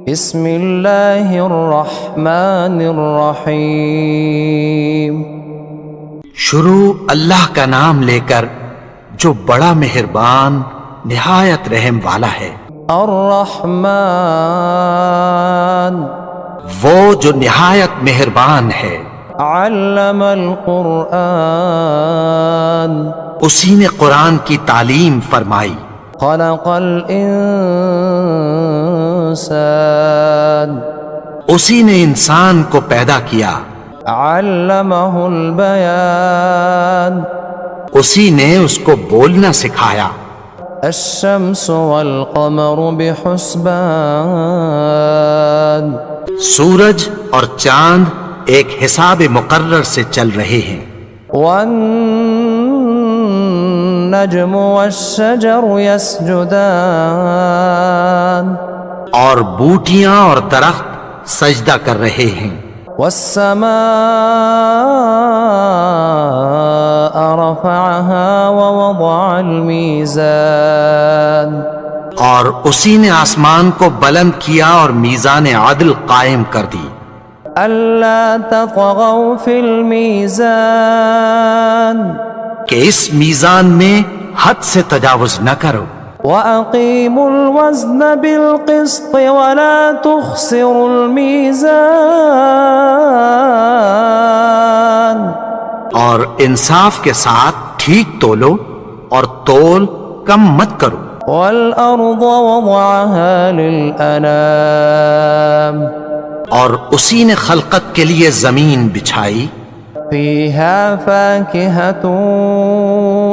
بسم اللہ الرحمن الرحیم شروع اللہ کا نام لے کر جو بڑا مہربان نہایت رحم والا ہے۔ الرحمن وہ جو نہایت مہربان ہے۔ علم القرآن اسی نے قرآن کی تعلیم فرمائی۔ خلق الانسان اسی نے انسان کو پیدا کیا۔ علمہ البیان اسی نے اس کو بولنا سکھایا۔ الشمس والقمر بحسبان سورج اور چاند ایک حساب مقرر سے چل رہے ہیں۔ والنجم والشجر يسجدان اور بوٹیاں اور درخت سجدہ کر رہے ہیں۔ والسماء رفعها ووضع الميزان اور اسی نے آسمان کو بلند کیا اور میزان عدل قائم کر دی۔ ألا تطغوا في الميزان کہ اس میزان میں حد سے تجاوز نہ کرو۔ وَأَقِيمُوا الْوَزْنَ بِالْقِسْطِ وَلَا تُخْسِرُوا الْمِيزَانَ اور انصاف کے ساتھ ٹھیک تولو اور تول کم مت کرو۔ وَالْأَرْضَ وَضَعَهَا لِلْأَنَامِ اور اسی نے خلقت کے لیے زمین بچھائی۔ فِيهَا فَاكِهَةٌ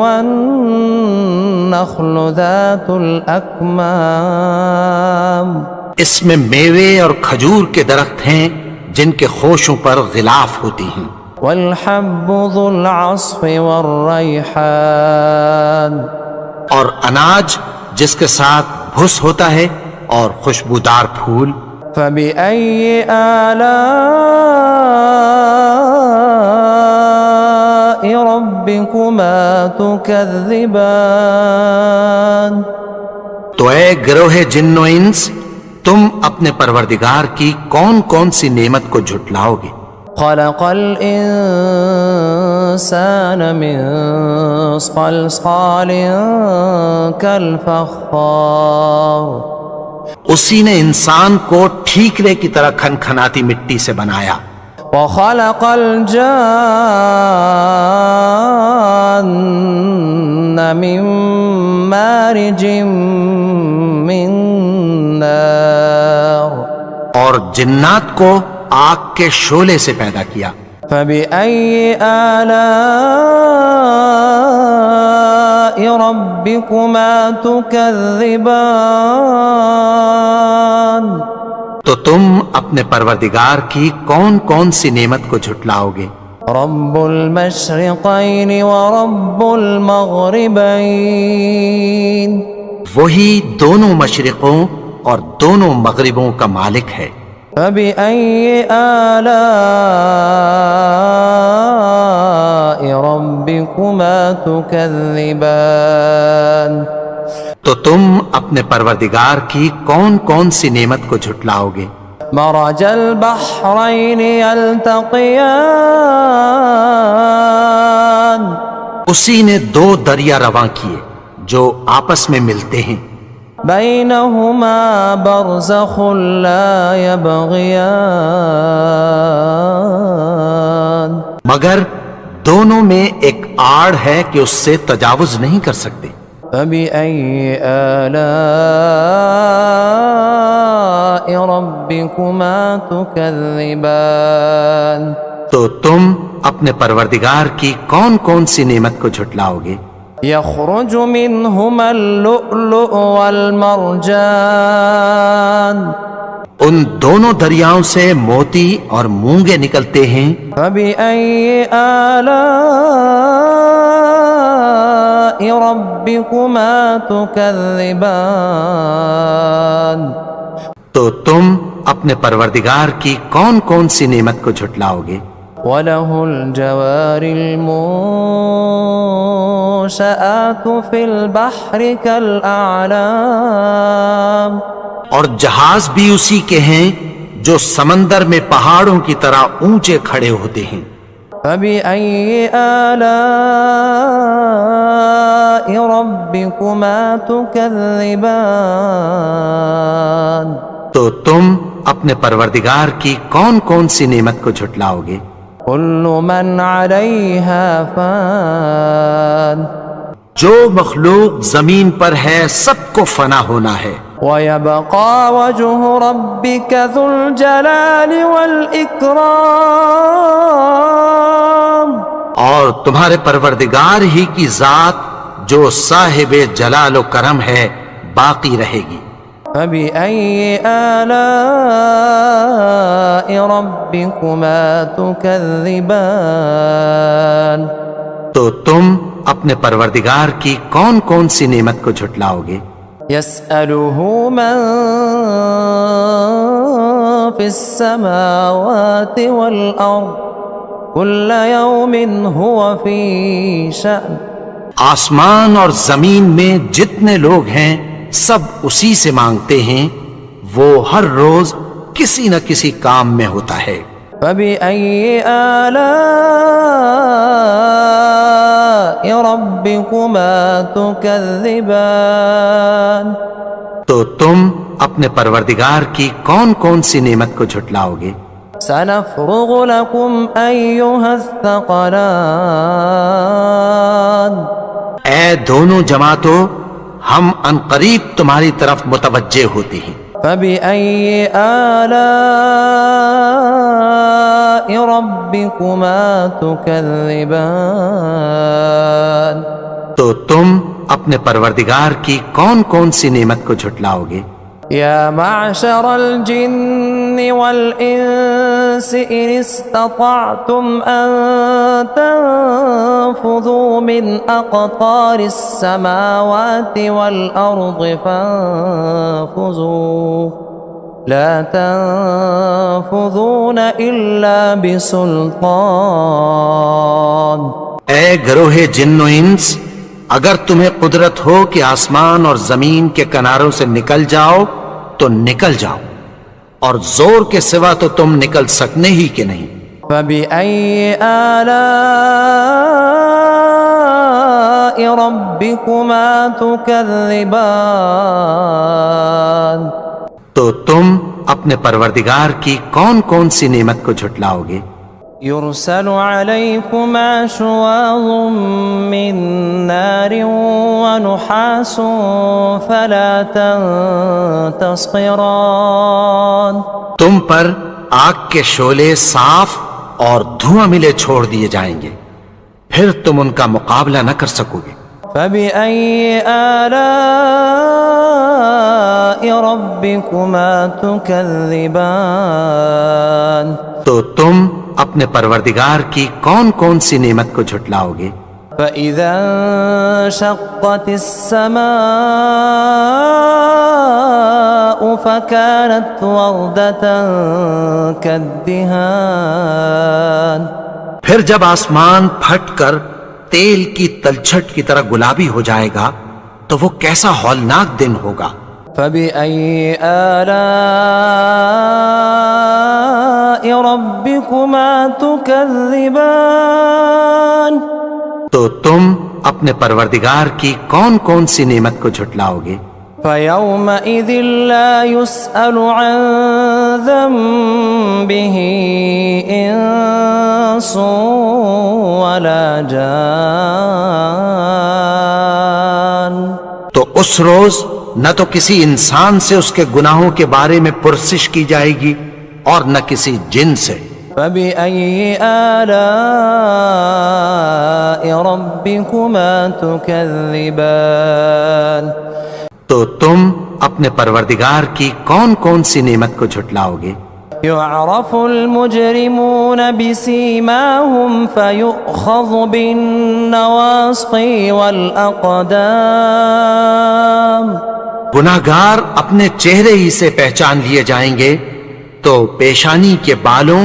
وَالنَّخْلُ ذَاتُ الْأَكْمَامِ اس میں میوے اور کھجور کے درخت ہیں جن کے خوشوں پر غلاف ہوتی ہیں۔ وَالْحَبُّ ذُو الْعَصْفِ وَالرَّيْحَانِ اور اناج جس کے ساتھ بھس ہوتا ہے اور خوشبودار پھول۔ فَبِأَيِّ آلَاءِ رَبِّكُمَا تُكَذِّبَانِ تو اے گروہ جن و انس، تم اپنے پروردگار کی کون کون سی نعمت کو جھٹلاؤ گے؟ خَلَقَ الْإِنسَانَ مِنْ صَلْصَالٍ كَالْفَخَّارِ اسی نے انسان کو ٹھیکرے کی طرح کھنکھناتی مٹی سے بنایا۔ وَخَلَقَ الْجَانَّ مِن مَّارِجٍ مِّن نَّارٍ اور جنات کو آگ کے شعلے سے پیدا کیا۔ فَبِأَيِّ آلَاءِ رَبِّكُمَا تُكَذِّبَانِ تو تم اپنے پروردگار کی کون کون سی نعمت کو جھٹلاؤ گے؟ رب المشرقین ورب المغربین وہی دونوں مشرقوں اور دونوں مغربوں کا مالک ہے۔ فبأي آلاء ربكما تكذبان تو تم اپنے پروردگار کی کون کون سی نعمت کو جھٹلاؤ گے؟ مرج البحرين يلتقيان اسی نے دو دریا رواں کیے جو آپس میں ملتے ہیں۔ بينهما برزخ لا يبغيان مگر دونوں میں ایک آڑ ہے کہ اس سے تجاوز نہیں کر سکتے۔ فبأي آلاء ربكما تكذبان تو تم اپنے پروردگار کی کون کون سی نعمت کو جھٹلاؤ گے؟ يخرج منهما اللؤلؤ والمرجان ان دونوں دریاؤں سے موتی اور مونگے نکلتے ہیں۔ فبأي آلاء ربكما تكذبان تو تم اپنے پروردگار کی کون کون سی نعمت کو جھٹلاؤ گے؟ وَلَهُ الْجَوَارِ الْمُنشَآتُ فِي الْبَحْرِ كَالْأَعْلَامِ اور جہاز بھی اسی کے ہیں جو سمندر میں پہاڑوں کی طرح اونچے کھڑے ہوتے ہیں۔ فبأي آلاء ربكما تكذبان تو تم اپنے پروردگار کی کون کون سی نعمت کو جھٹلاؤ گے؟ كل من عليها فان جو مخلوق زمین پر ہے سب کو فنا ہونا ہے، ويبقى وجه ربك ذو الجلال والإكرام اور تمہارے پروردگار ہی کی ذات جو صاحب جلال و کرم ہے باقی رہے گی۔ فبأي آلاء ربكما تكذبان تو تم اپنے پروردگار کی کون کون سی نعمت کو جھٹلاؤ گے؟ يسأله من في السماوات والأرض كل يوم هو في شأن آسمان اور زمین میں جتنے لوگ ہیں سب اسی سے مانگتے ہیں، وہ ہر روز کسی نہ کسی کام میں ہوتا ہے۔ فبأي آلاء ربكما تكذبان تو تم اپنے پروردگار کی کون کون سی نعمت کو جھٹلاؤ گے؟ سنفرغ لكم أيها الثقلان اے دونوں جماعتوں، ہم عنقریب تمہاری طرف متوجہ ہوتے ہیں۔ فبأي آلاء ربكما تكذبان تو تم اپنے پروردگار کی کون کون سی نعمت کو جھٹلاؤ گے؟ يا معشر الجن والإنس إن استطعتم أن تنفذوا من أقطار السماوات والأرض فانفذوا لا تنفذون إلا بسلطان اے گروہ جن و انس، اگر تمہیں قدرت ہو کہ آسمان اور زمین کے کناروں سے نکل جاؤ تو نکل جاؤ، اور زور کے سوا تو تم نکل سکنے ہی کہ نہیں۔ فبأي آلاء ربكما تكذبان تو تم اپنے پروردگار کی کون کون سی نعمت کو جھٹلاؤ گے؟ يرسل عليكما شواظ من نار ونحاس فلا تنتصران تم پر آگ کے شعلے صاف اور دھواں ملے چھوڑ دیے جائیں گے، پھر تم ان کا مقابلہ نہ کر سکو گے۔ فبأي آلاء ربكما تكذبان تو تم اپنے پروردگار کی کون کون سی نعمت کو جھٹلاؤ گے؟ فإذا انشقت السماء فكانت وردة كالدهان پھر جب آسمان پھٹ کر تیل کی تلچھٹ کی طرح گلابی ہو جائے گا تو وہ کیسا ہولناک دن ہوگا۔ فبأي آلاء ربكما تكذبان تو تم اپنے پروردگار کی کون کون سی نعمت کو جھٹلاؤ گے؟ فيومئذ لا يسأل عن ذنبه إنس ولا جان تو اس روز نہ تو کسی انسان سے اس کے گناہوں کے بارے میں پرسش کی جائے گی اور نہ کسی جن سے۔ فبأي آلاء ربكما تكذبان تو تم اپنے پروردگار کی کون کون سی نعمت کو جھٹلاؤ گے؟ يعرف المجرمون بسيماهم فيؤخذ بالنواصي والأقدام گناہگار اپنے چہرے ہی سے پہچان لیے جائیں گے تو پیشانی کے بالوں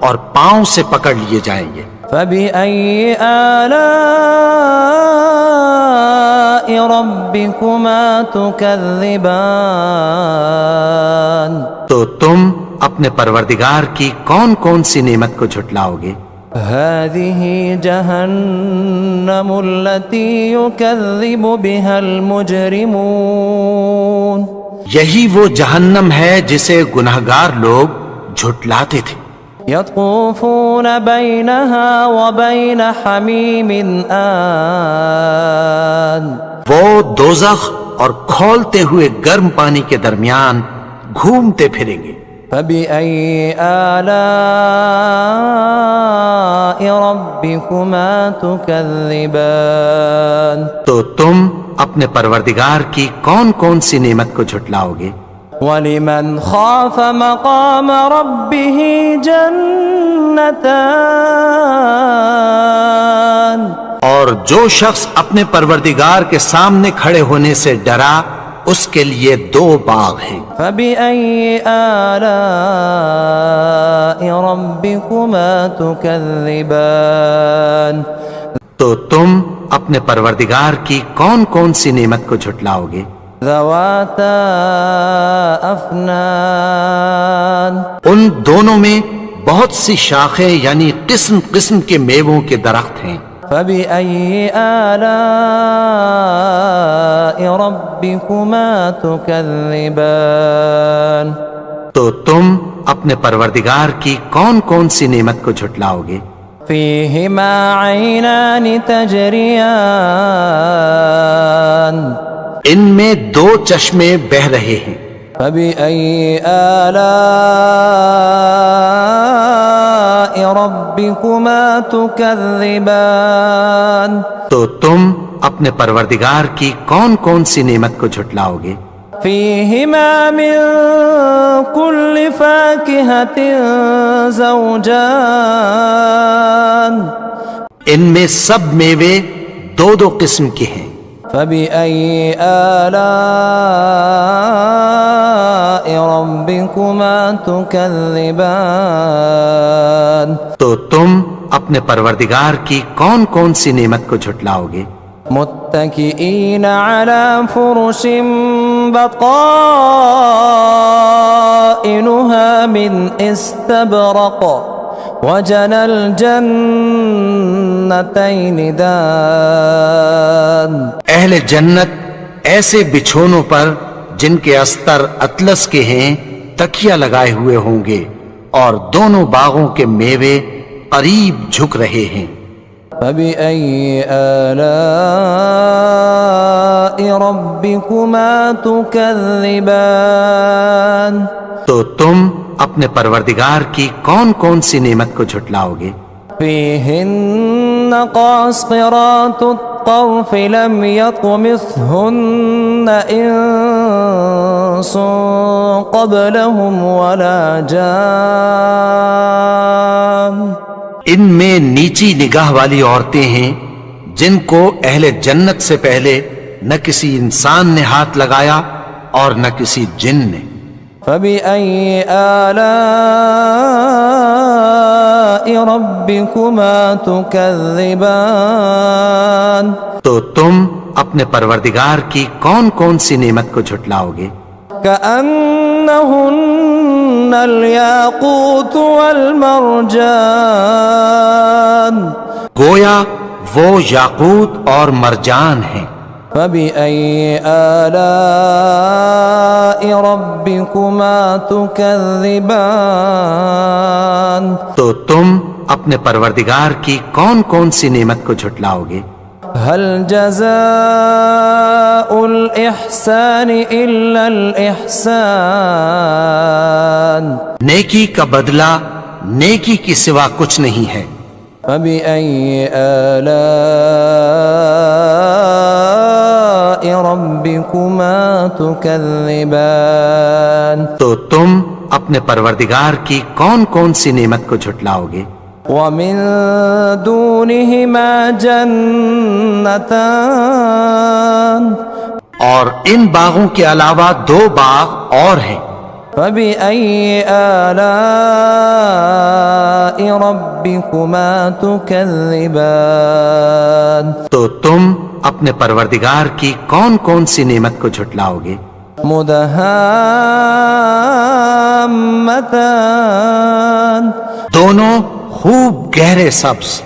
اور پاؤں سے پکڑ لیے جائیں گے۔ فبأي آلاء ربكما تكذبان تو تم اپنے پروردگار کی کون کون سی نعمت کو جھٹلاؤ گے؟ هذه جهنم التي يكذب بها المجرمون یہی وہ جہنم ہے جسے گنہگار لوگ جھٹلاتے تھے۔ يطوفون بينها وبين حميم آن وہ دوزخ اور کھولتے ہوئے گرم پانی کے درمیان گھومتے پھریں گے۔ فبأي آلاء ربكما تكذبان تو تم اپنے پروردگار کی کون کون سی نعمت کو جھٹلاؤ گے؟ ولمن خاف مقام ربه جنتان اور جو شخص اپنے پروردگار کے سامنے کھڑے ہونے سے ڈرا اس کے لیے دو باغ ہیں۔ فبأي آلاء ربكما تكذبان تو تم اپنے پروردگار کی کون کون سی نعمت کو جھٹلاؤ گے؟ ذواتا افنان ان دونوں میں بہت سی شاخیں یعنی قسم قسم کے میووں کے درخت ہیں۔ فبأي آلاء ربكما تكذبان تو تم اپنے پروردگار کی کون کون سی نعمت کو جھٹلاؤ گے؟ فيهما عينان تجريان ان میں دو چشمے بہ رہے ہیں۔ فبأي آلاء ربكما تكذبان تو تم اپنے پروردگار کی کون کون سی نعمت کو جھٹلاؤ گے؟ فيهما من كل فاكهة زوجان ان میں سب میوے دو دو قسم کے ہیں۔ فبأي آلاء ربكما تكذبان تو تم اپنے پروردگار کی کون کون سی نعمت کو جھٹلاؤ گے؟ متكئين على فرش بطائنها من استبرق وجنى الجنتين دان اہل جنت ایسے بچھونوں پر جن کے استر اطلس کے ہیں تکیہ لگائے ہوئے ہوں گے اور دونوں باغوں کے میوے قریب جھک رہے ہیں۔ فبأي آلاء ربكما تكذبان تو تم اپنے پروردگار کی کون کون سی نعمت کو جھٹلاؤ گے؟ فيهن قاصرات الطرف لم يطمثهن إنس قبلهم ولا جان ان میں نیچی نگاہ والی عورتیں ہیں جن کو اہل جنت سے پہلے نہ کسی انسان نے ہاتھ لگایا اور نہ کسی جن نے۔ فبأي آلاء ربكما تكذبان تو تم اپنے پروردگار کی کون کون سی نعمت کو جھٹلاؤ گے؟ كأنهن الياقوت والمرجان گویا وہ یاقوت اور مرجان ہیں۔ فبأي آلاء ربكما تكذبان تو تم اپنے پروردگار کی کون کون سی نعمت کو جھٹلاؤ گے؟ هل جزاء الإحسان إلا الإحسان نیکی کا بدلہ نیکی کی سوا کچھ نہیں ہے۔ فبأي آلاء ربكما تكذبان تو تم اپنے پروردگار کی کون کون سی نعمت کو جھٹلاؤ گے؟ ومن دونهما جنتان اور ان باغوں کے علاوہ دو باغ اور ہیں۔ فبأي آلاء ربكما تكذبان تو تم اپنے پروردگار کی کون کون سی نعمت کو جھٹلاؤ گے؟ مدہامتان دونوں خوب گہرے سبز۔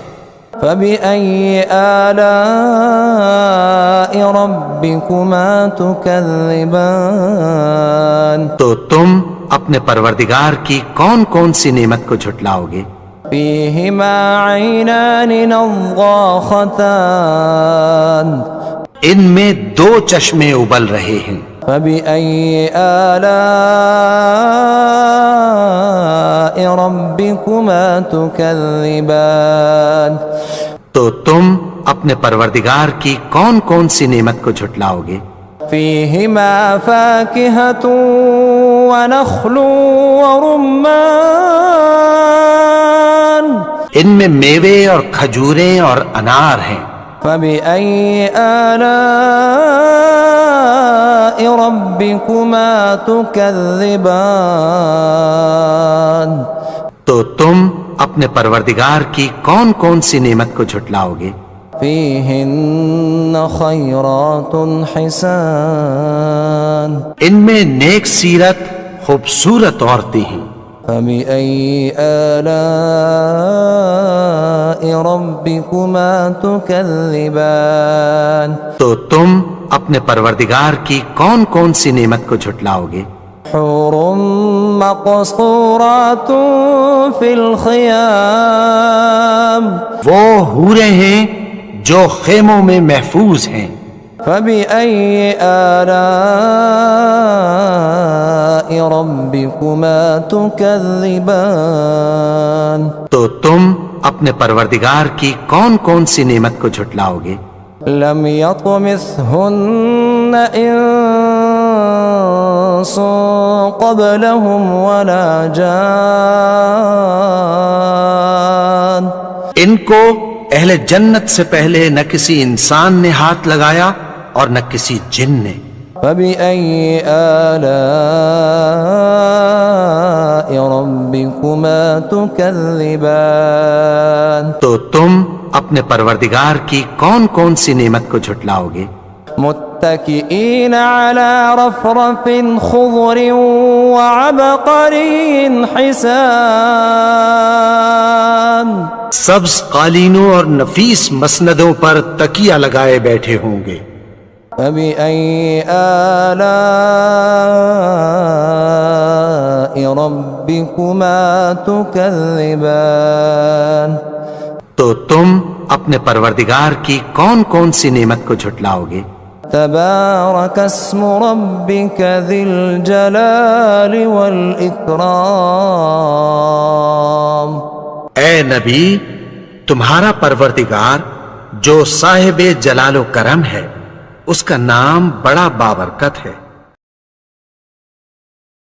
فبأي آلاء ربكما تكذبان تو تم اپنے پروردگار کی کون کون سی نعمت کو جھٹلاؤ گے؟ فيهما عينان نضاختان ان میں دو چشمے ابل رہے ہیں۔ فبأي آلاء ربكما تكذبان تو تم اپنے پروردگار کی کون کون سی نعمت کو جھٹلاؤ گے؟ فيهما فاكهة ونخل ورمان ان میں میوے اور کھجوریں اور انار ہیں۔ فبأي آلاء ربكما تكذبان تو تم اپنے پروردگار کی کون کون سی نعمت کو جھٹلاؤ گے؟ فيهن خيرات حسان ان میں نیک سیرت خوبصورت عورتیں ہیں۔ فبأي آلاء ربكما تكذبان تو تم اپنے پروردگار کی کون کون سی نعمت کو جھٹلاؤ گے؟ حور مقصورات في الخيام وہ حوریں ہیں جو خیموں میں محفوظ ہیں۔ فبأي آلاء ربكما تكذبان تو تم اپنے پروردگار کی کون کون سی نعمت کو جھٹلاؤ گے؟ لم يطمثهن إنس قبلهم ولا جان ان کو اہل جنت سے پہلے نہ کسی انسان نے ہاتھ لگایا اور نہ کسی جن نے۔ فبأي آلاء ربكما تكذبان تو تم اپنے پروردگار کی کون کون سی نعمت کو جھٹلاؤ گے؟ متكئين على رفرف خضر وعبقري حسان سبز قالینوں اور نفیس مسندوں پر تکیہ لگائے بیٹھے ہوں گے۔ فبأي آلاء ربكما تكذبان تو تم اپنے پروردگار کی کون کون سی نعمت کو جھٹلاؤ گے؟ تبارك اسم ربك ذي الجلال والإكرام اے نبی، تمہارا پروردگار جو صاحب جلال و کرم ہے، اس کا نام بڑا بابرکت ہے۔